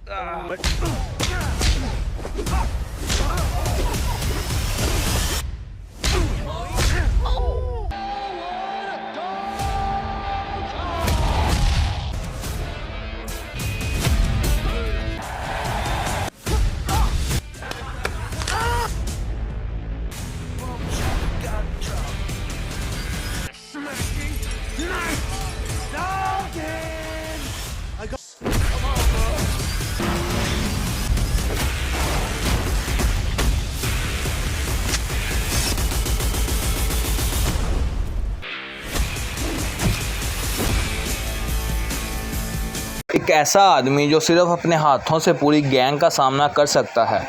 एक ऐसा आदमी जो सिर्फ अपने हाथों से पूरी गैंग का सामना कर सकता है।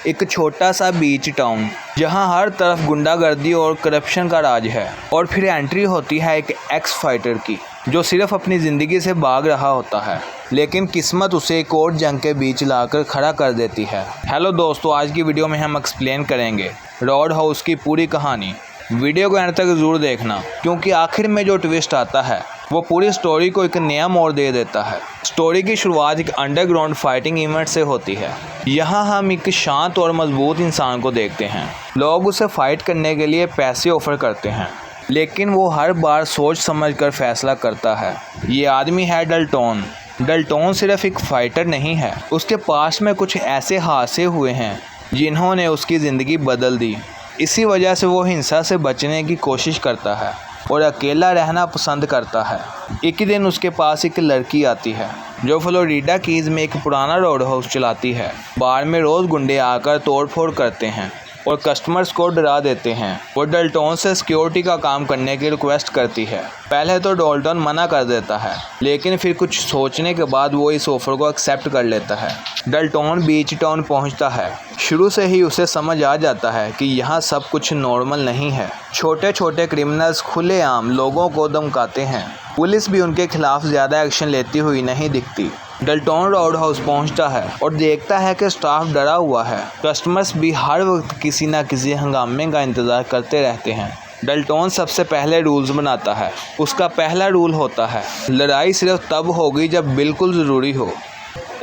एक छोटा सा बीच टाउन जहां हर तरफ गुंडागर्दी और करप्शन का राज है। और फिर एंट्री होती है एक एक्स फाइटर की जो सिर्फ अपनी ज़िंदगी से भाग रहा होता है, लेकिन किस्मत उसे एक और जंग के बीच लाकर खड़ा कर देती है। हेलो दोस्तों, आज की वीडियो में हम एक्सप्लेन करेंगे रोड हाउस की पूरी कहानी। वीडियो को अंत तक ज़रूर देखना, क्योंकि आखिर में जो ट्विस्ट आता है वो पूरी स्टोरी को एक नया मोड़ दे देता है। स्टोरी की शुरुआत एक अंडरग्राउंड फाइटिंग इवेंट से होती है। यहाँ हम एक शांत और मजबूत इंसान को देखते हैं। लोग उसे फाइट करने के लिए पैसे ऑफर करते हैं, लेकिन वो हर बार सोच समझ कर फैसला करता है। ये आदमी है डल्टोन। डल्टोन सिर्फ एक फाइटर नहीं है, उसके पास में कुछ ऐसे हादसे हुए हैं जिन्होंने उसकी ज़िंदगी बदल दी। इसी वजह से वो हिंसा से बचने की कोशिश करता है और अकेला रहना पसंद करता है। एक दिन उसके पास एक लड़की आती है जो फ्लोरिडा कीज में एक पुराना रोड हाउस चलाती है। बार में रोज़ गुंडे आकर तोड़फोड़ करते हैं और कस्टमर्स को डरा देते हैं। वो डल्टोन से सिक्योरिटी का काम करने की रिक्वेस्ट करती है। पहले तो डल्टोन मना कर देता है, लेकिन फिर कुछ सोचने के बाद वो इस ऑफर को एक्सेप्ट कर लेता है। डल्टोन बीच टाउन पहुंचता है। शुरू से ही उसे समझ आ जाता है कि यहाँ सब कुछ नॉर्मल नहीं है। छोटे छोटे क्रिमिनल्स खुलेआम लोगों को धमकाते हैं। पुलिस भी उनके खिलाफ ज़्यादा एक्शन लेती हुई नहीं दिखती। डल्टोन रोड हाउस पहुंचता है और देखता है कि स्टाफ डरा हुआ है। कस्टमर्स भी हर वक्त किसी न किसी हंगामे का इंतज़ार करते रहते हैं। डल्टोन सबसे पहले रूल्स बनाता है। उसका पहला रूल होता है, लड़ाई सिर्फ तब होगी जब बिल्कुल ज़रूरी हो।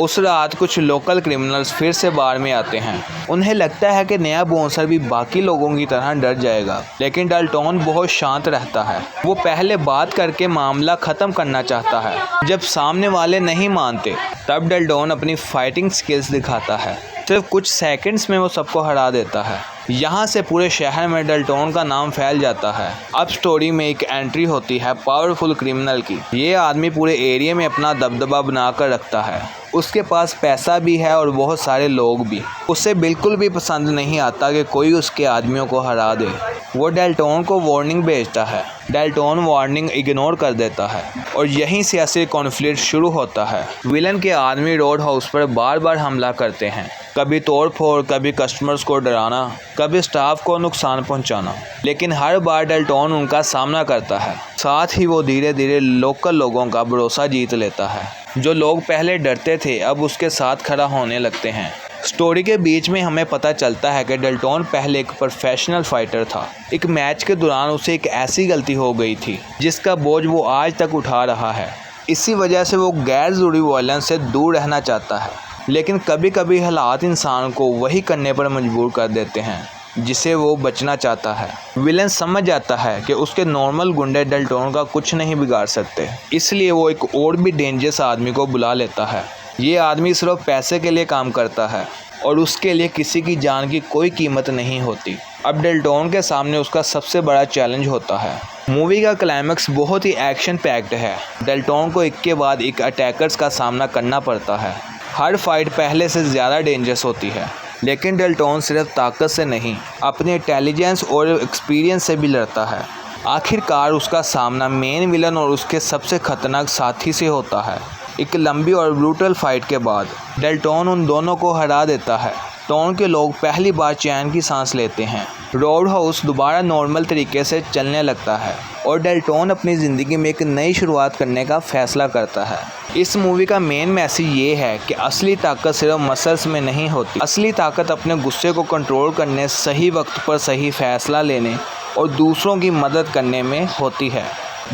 उस रात कुछ लोकल क्रिमिनल्स फिर से बार में आते हैं। उन्हें लगता है कि नया बाउंसर भी बाकी लोगों की तरह डर जाएगा, लेकिन डल्टोन बहुत शांत रहता है। वो पहले बात करके मामला ख़त्म करना चाहता है। जब सामने वाले नहीं मानते, तब डल्टोन अपनी फाइटिंग स्किल्स दिखाता है। सिर्फ कुछ सेकंड्स में वो सबको हरा देता है। यहाँ से पूरे शहर में डल्टोन का नाम फैल जाता है। अब स्टोरी में एक एंट्री होती है पावरफुल क्रिमिनल की। ये आदमी पूरे एरिया में अपना दबदबा बनाकर रखता है। उसके पास पैसा भी है और बहुत सारे लोग भी। उसे बिल्कुल भी पसंद नहीं आता कि कोई उसके आदमियों को हरा दे। वो डल्टोन को वार्निंग भेजता है। डल्टोन वार्निंग इग्नोर कर देता है और यहीं से ऐसे कॉन्फ्लिक्ट शुरू होता है। विलन के आदमी रोड हाउस पर बार बार हमला करते हैं, कभी तोड़फोड़, कभी कस्टमर्स को डराना, कभी स्टाफ को नुकसान पहुंचाना, लेकिन हर बार डल्टोन उनका सामना करता है। साथ ही वो धीरे धीरे लोकल लोगों का भरोसा जीत लेता है। जो लोग पहले डरते थे अब उसके साथ खड़ा होने लगते हैं। स्टोरी के बीच में हमें पता चलता है कि डल्टोन पहले एक प्रोफेशनल फाइटर था। एक मैच के दौरान उसे एक ऐसी गलती हो गई थी जिसका बोझ वो आज तक उठा रहा है। इसी वजह से वो गैर ज़रूरी वायलेंस से दूर रहना चाहता है, लेकिन कभी कभी हालात इंसान को वही करने पर मजबूर कर देते हैं जिसे वो बचना चाहता है। विलन समझ जाता है कि उसके नॉर्मल गुंडे डल्टोन का कुछ नहीं बिगाड़ सकते, इसलिए वो एक और भी डेंजरस आदमी को बुला लेता है। ये आदमी सिर्फ पैसे के लिए काम करता है और उसके लिए किसी की जान की कोई कीमत नहीं होती। अब डल्टोन के सामने उसका सबसे बड़ा चैलेंज होता है। मूवी का क्लाइमैक्स बहुत ही एक्शन पैक्ड है। डल्टोन को एक के बाद एक अटैकर्स का सामना करना पड़ता है। हर फाइट पहले से ज़्यादा डेंजरस होती है, लेकिन डल्टोन सिर्फ ताकत से नहीं, अपने इंटेलिजेंस और एक्सपीरियंस से भी लड़ता है। आखिरकार उसका सामना मेन विलन और उसके सबसे खतरनाक साथी से होता है। एक लंबी और ब्रूटल फाइट के बाद डल्टोन उन दोनों को हरा देता है। टाउन के लोग पहली बार चैन की सांस लेते हैं। रोड हाउस दोबारा नॉर्मल तरीके से चलने लगता है और डल्टोन अपनी ज़िंदगी में एक नई शुरुआत करने का फैसला करता है। इस मूवी का मेन मैसेज ये है कि असली ताकत सिर्फ मसल्स में नहीं होती। असली ताकत अपने गुस्से को कंट्रोल करने, सही वक्त पर सही फैसला लेने और दूसरों की मदद करने में होती है।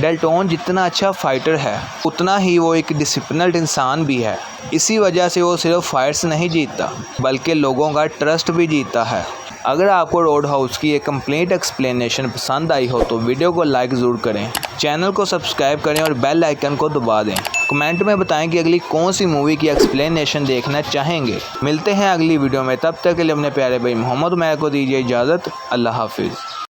डेल्टोन जितना अच्छा फाइटर है उतना ही वो एक डिसिप्लिन्ड इंसान भी है। इसी वजह से वो सिर्फ फाइट्स नहीं जीतता बल्कि लोगों का ट्रस्ट भी जीतता है। अगर आपको रोड हाउस की एक कंप्लीट एक्सप्लेनेशन पसंद आई हो तो वीडियो को लाइक ज़रूर करें, चैनल को सब्सक्राइब करें और बेल आइकन को दबा दें। कमेंट में बताएं कि अगली कौन सी मूवी की एक्सप्लेनेशन देखना चाहेंगे। मिलते हैं अगली वीडियो में, तब तक के लिए अपने प्यारे भाई मोहम्मद उमैर को दीजिए इजाज़त। अल्लाह हाफिज़।